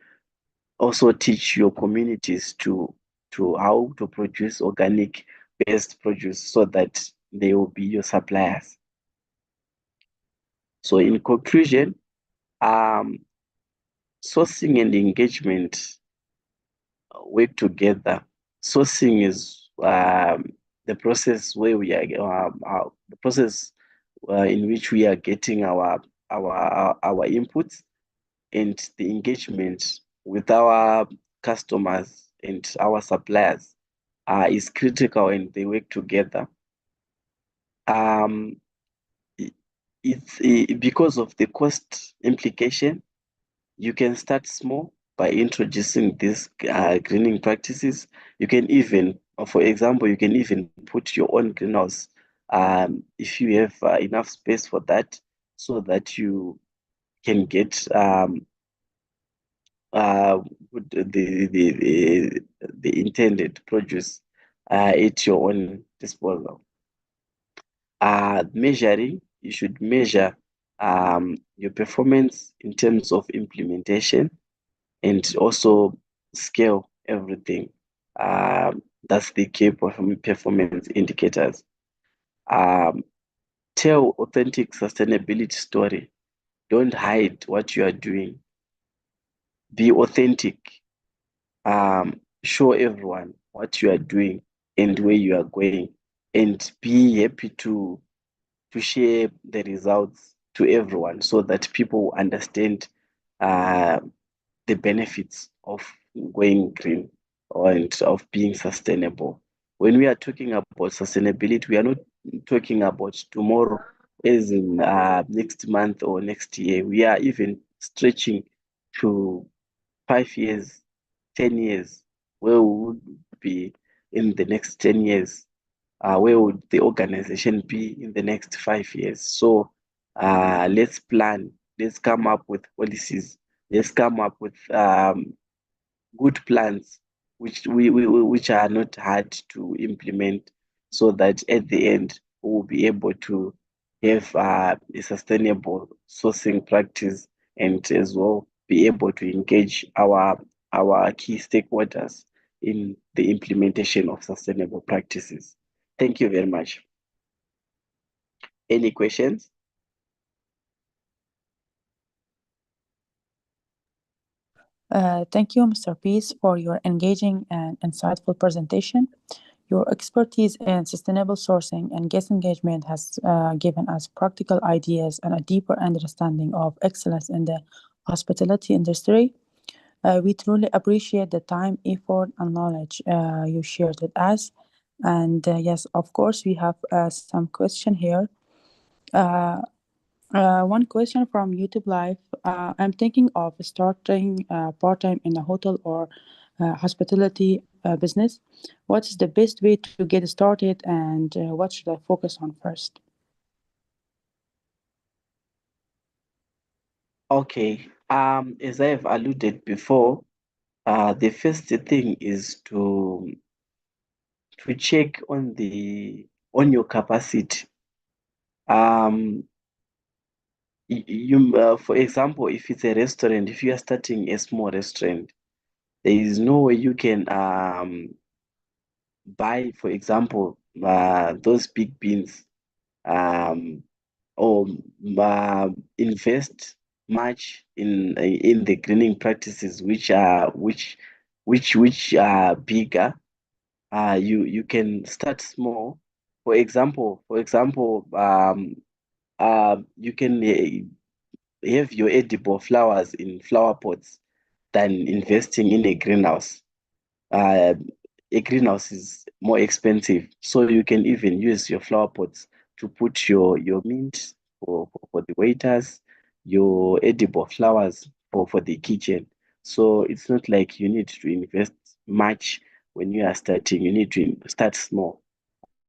Speaker 6: also teach your communities to how to produce organic based produce, so that they will be your suppliers. So in conclusion, um, sourcing and engagement work together. Sourcing is the process where we are the process in which we are getting our inputs, and the engagement with our customers and our suppliers is critical, and they work together. Um, it's because of the cost implication. You can start small by introducing these greening practices. You can even, for example, you can even put your own greenhouse if you have enough space for that, so that you can get the intended produce at your own disposal. Measuring, you should measure your performance in terms of implementation, and also scale everything. That's the key performance indicators. Tell authentic sustainability story. Don't hide what you are doing. Be authentic. Show everyone what you are doing and where you are going, and be happy to share the results to everyone, so that people understand the benefits of going green and of being sustainable. When we are talking about sustainability, we are not talking about tomorrow, as in next month or next year. We are even stretching to 5 years, 10 years, where we would be in the next 10 years. Where would the organization be in the next 5 years? So let's plan, let's come up with policies, let's come up with good plans, which are not hard to implement, so that at the end we will be able to have a sustainable sourcing practice, and as well be able to engage our key stakeholders in the implementation of sustainable practices. Thank you very much. Any questions?
Speaker 2: Thank you, Mr. Peace, for your engaging and insightful presentation. Your expertise in sustainable sourcing and guest engagement has given us practical ideas and a deeper understanding of excellence in the hospitality industry. We truly appreciate the time, effort, and knowledge you shared with us. And yes, of course, we have some question here. One question from YouTube Live. I'm thinking of starting part-time in a hotel or hospitality business. What's the best way to get started, and what should I focus on first?
Speaker 6: Okay. As I have alluded before, the first thing is to check on your capacity. For example, if it's a restaurant, if you are starting a small restaurant, there is no way you can buy, for example, those big beans, or invest much in the greening practices, which are bigger. You can start small. For example, you can have your edible flowers in flower pots than investing in a greenhouse. A greenhouse is more expensive, so you can even use your flower pots to put your mint for the waiters, your edible flowers for the kitchen. So it's not like you need to invest much when you are starting. You need to start small,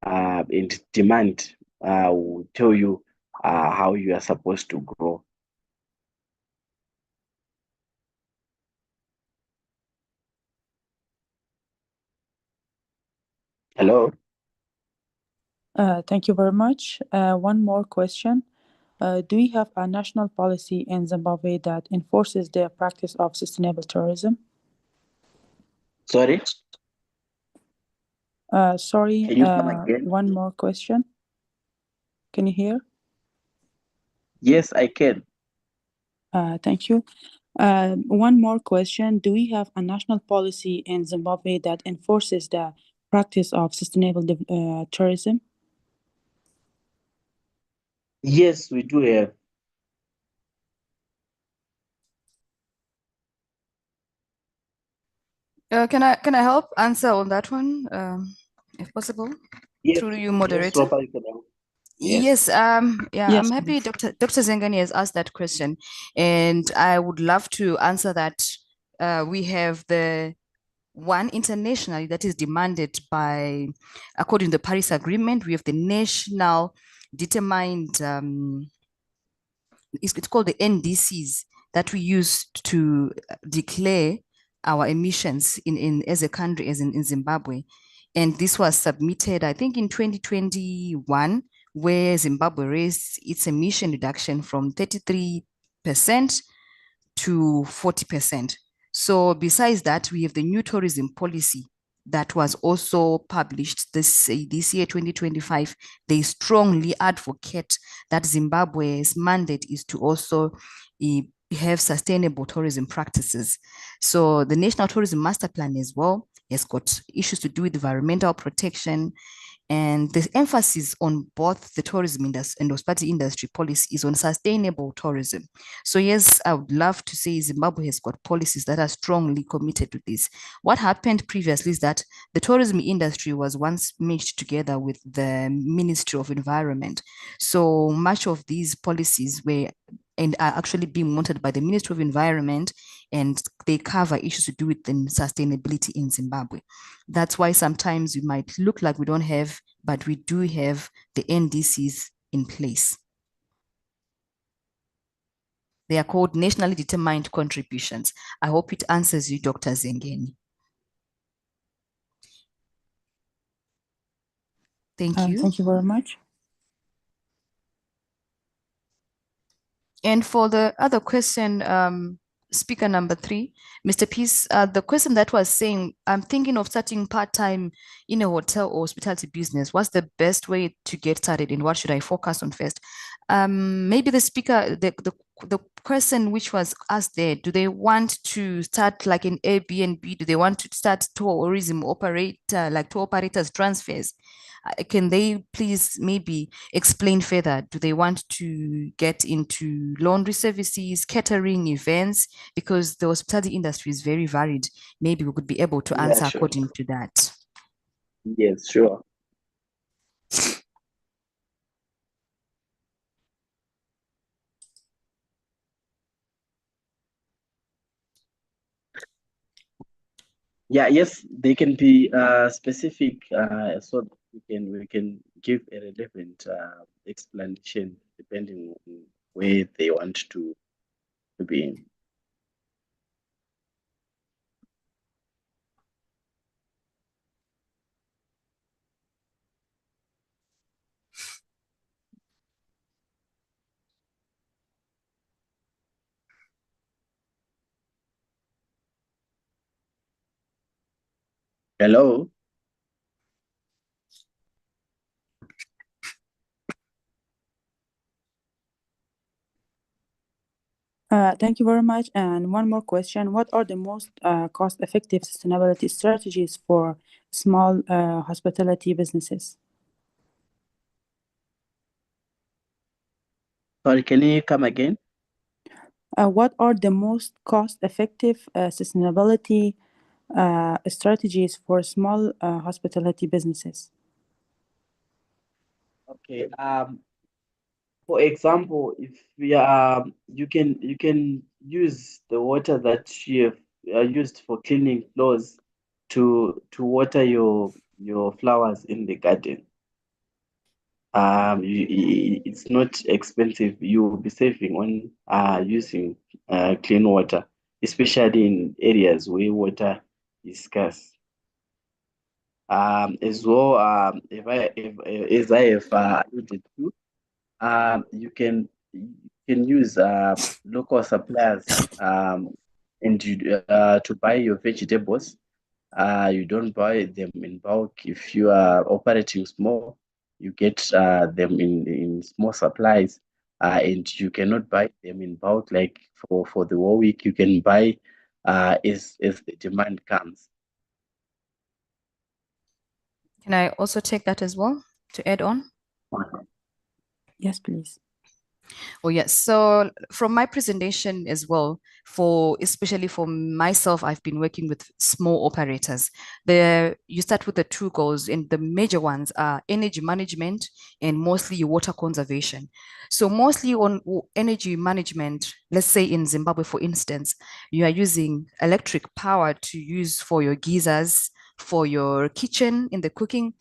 Speaker 6: and demand will tell you how you are supposed to grow. Hello?
Speaker 2: Thank you very much. One more question. Do we have a national policy in Zimbabwe that enforces the practice of sustainable tourism?
Speaker 6: Sorry?
Speaker 2: Sorry,
Speaker 6: Can you come again?
Speaker 2: one more question. Can you hear?
Speaker 6: Yes, I can.
Speaker 2: Thank you. One more question. Do we have a national policy in Zimbabwe that enforces the practice of sustainable tourism?
Speaker 6: Yes, we do have.
Speaker 4: Can I help answer on that one, if possible,
Speaker 6: Yes,
Speaker 4: through you,
Speaker 6: yes,
Speaker 4: moderator?
Speaker 6: Ropa, you can help. Yes.
Speaker 4: Yes, yeah,
Speaker 2: Yes,
Speaker 4: I'm happy
Speaker 2: please.
Speaker 4: Dr. Zengani has asked that question, and I would love to answer that. We have the one internationally that is demanded by, according to the Paris Agreement, we have the national determined, it's called the NDCs that we use to declare our emissions in as a country, as in Zimbabwe. And this was submitted, I think, in 2021, where Zimbabwe raised its emission reduction from 33% to 40%. So besides that, we have the new tourism policy that was also published this year, 2025. They strongly advocate that Zimbabwe's mandate is to also have sustainable tourism practices. So the National Tourism Master Plan as well has got issues to do with environmental protection, and the emphasis on both the tourism industry and hospitality industry policy is on sustainable tourism. So yes, I would love to say Zimbabwe has got policies that are strongly committed to this. What happened previously is that the tourism industry was once merged together with the Ministry of Environment. So much of these policies were and are actually being monitored by the Ministry of Environment, and they cover issues to do with sustainability in Zimbabwe. That's why sometimes we might look like we don't have, but we do have the NDCs in place. They are called nationally determined contributions. I hope it answers you, Dr. Zengeni. Thank you.
Speaker 2: Thank you very much.
Speaker 4: And for the other question, speaker number 3, Mr. Peace, the question that was saying, I'm thinking of starting part-time in a hotel or hospitality business. What's the best way to get started and what should I focus on first? Maybe the speaker, the question which was asked there, do they want to start like an Airbnb? Do they want to start tourism operator, like tour operators transfers? Can they please maybe explain further? Do they want to get into laundry services, catering, events? Because the hospitality industry is very varied. Maybe we could be able to answer
Speaker 6: sure.
Speaker 4: according to that.
Speaker 6: Yes, sure. Yeah, yes, they can be specific, so that we can give a relevant explanation depending on where they want to be in. Hello.
Speaker 2: Thank you very much. And one more question. What are the most cost-effective sustainability strategies for small hospitality businesses?
Speaker 6: Sorry, can you come again?
Speaker 2: What are the most cost-effective sustainability strategies for small hospitality businesses?
Speaker 6: Okay. For example, if we you can use the water that you have used for cleaning floors to water your flowers in the garden. It's not expensive. You will be saving on using clean water, especially in areas where water is scarce. As well, as I have alluded to, you can use local suppliers and to buy your vegetables. You don't buy them in bulk. If you are operating small, you get them in small supplies, and you cannot buy them in bulk like for the whole week. You can buy as the demand comes.
Speaker 4: Can I also take that as well to add on?
Speaker 2: Yes, please.
Speaker 4: Oh yes. So from my presentation as well, especially for myself, I've been working with small operators. You start with the two goals, and the major ones are energy management and mostly water conservation. So mostly on energy management, let's say in Zimbabwe, for instance, you are using electric power to use for your geysers, for your kitchen in the cooking.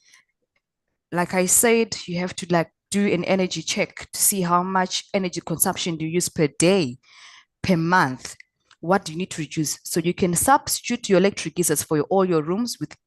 Speaker 4: Like I said, you have to do an energy check to see how much energy consumption do you use per day, per month. What do you need to reduce? So you can substitute your electric geysers for all your rooms with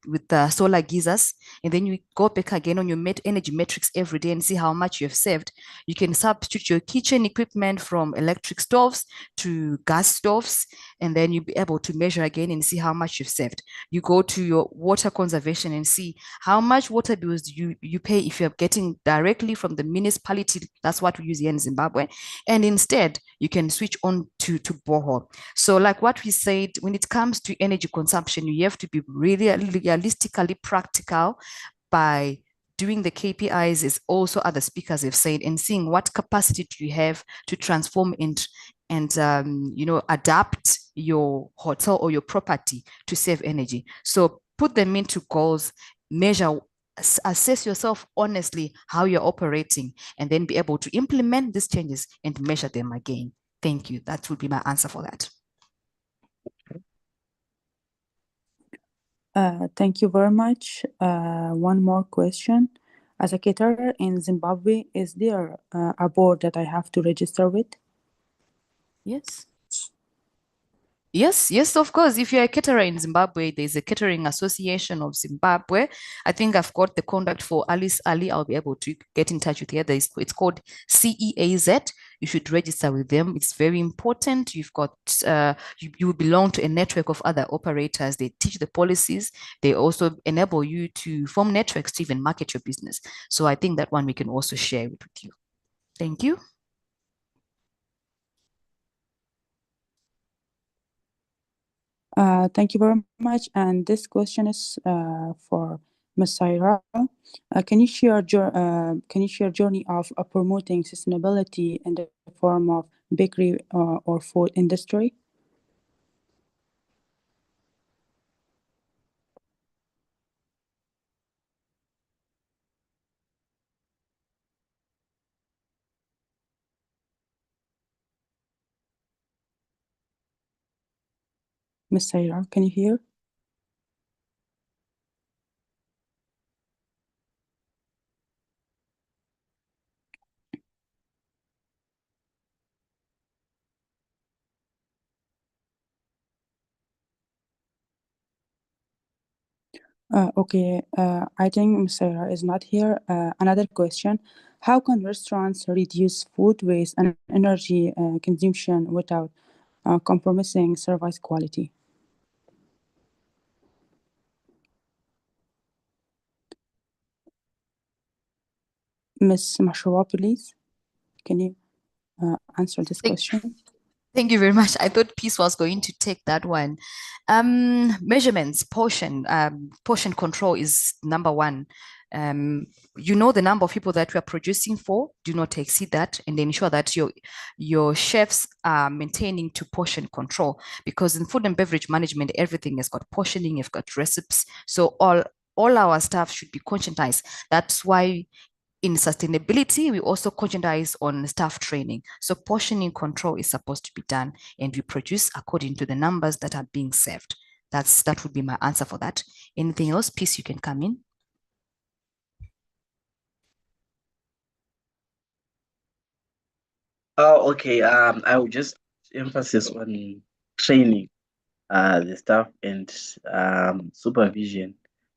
Speaker 4: solar geysers, and then you go back again on your energy metrics every day and see how much you have saved. You can substitute your kitchen equipment from electric stoves to gas stoves, and then you'll be able to measure again and see how much you've saved. You go to your water conservation and see how much water bills do you pay if you're getting directly from the municipality. That's what we use here in Zimbabwe. And instead, you can switch on to borehole. So like what we said, when it comes to energy consumption, you have to be really realistically practical by doing the KPIs, as also other speakers have said, and seeing what capacity do you have to transform and adapt your hotel or your property to save energy. So put them into goals, measure, assess yourself honestly how you're operating, and then be able to implement these changes and measure them again. Thank you. That would be my answer for that.
Speaker 2: Thank you very much. One more question. As a caterer in Zimbabwe, is there a board that I have to register with?
Speaker 4: Yes. Yes, of course. If you're a caterer in Zimbabwe, there's a Catering Association of Zimbabwe. I think I've got the contact for Alice Ali. I'll be able to get in touch with her. It's called CEAZ. You should register with them. It's very important. You've got you belong to a network of other operators. They teach the policies. They also enable you to form networks to even market your business. So I think that one we can also share it with you. Thank you.
Speaker 2: Thank you very much. And this question is for Ms. Saira. Can you share journey of promoting sustainability in the form of bakery or food industry? Ms. Saira, can you hear? Okay, I think Ms. Sarah is not here. Another question, how can restaurants reduce food waste and energy consumption without compromising service quality? Ms. Mashwa, please, can you answer this question?
Speaker 4: Thank you very much. I thought Peace was going to take that one. Measurements, portion control is number one. You know the number of people that we are producing for, do not exceed that, and then ensure that your chefs are maintaining to portion control, because in food and beverage management, everything has got portioning, you've got recipes. So all our staff should be conscientized. That's why in sustainability, we also conscientize on staff training. So portioning control is supposed to be done, and we produce according to the numbers that are being served. That would be my answer for that. Anything else, Peace, you can come in.
Speaker 6: Oh, okay. I would just emphasis on training the staff and supervision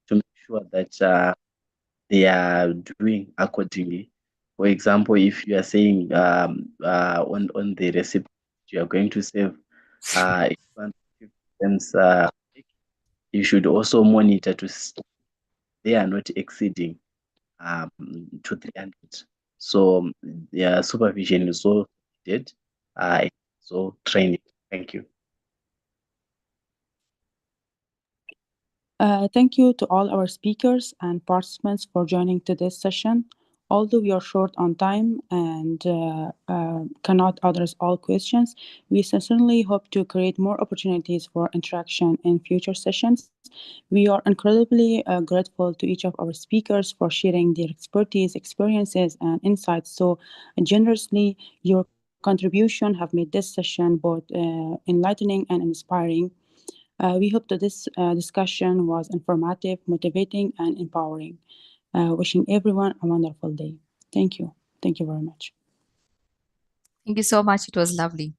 Speaker 6: to make sure that they are doing accordingly. For example, if you are saying on the recipe you are going to save 150 grams, you should also monitor to see they are not exceeding to 300. So their supervision is so needed. So training. Thank you.
Speaker 2: Thank you to all our speakers and participants for joining today's session. Although we are short on time and cannot address all questions, we sincerely hope to create more opportunities for interaction in future sessions. We are incredibly grateful to each of our speakers for sharing their expertise, experiences, and insights so generously. Your contribution have made this session both enlightening and inspiring. We hope that this discussion was informative, motivating, and empowering. Wishing everyone a wonderful day. Thank you. Thank you very much.
Speaker 4: Thank you so much. It was lovely.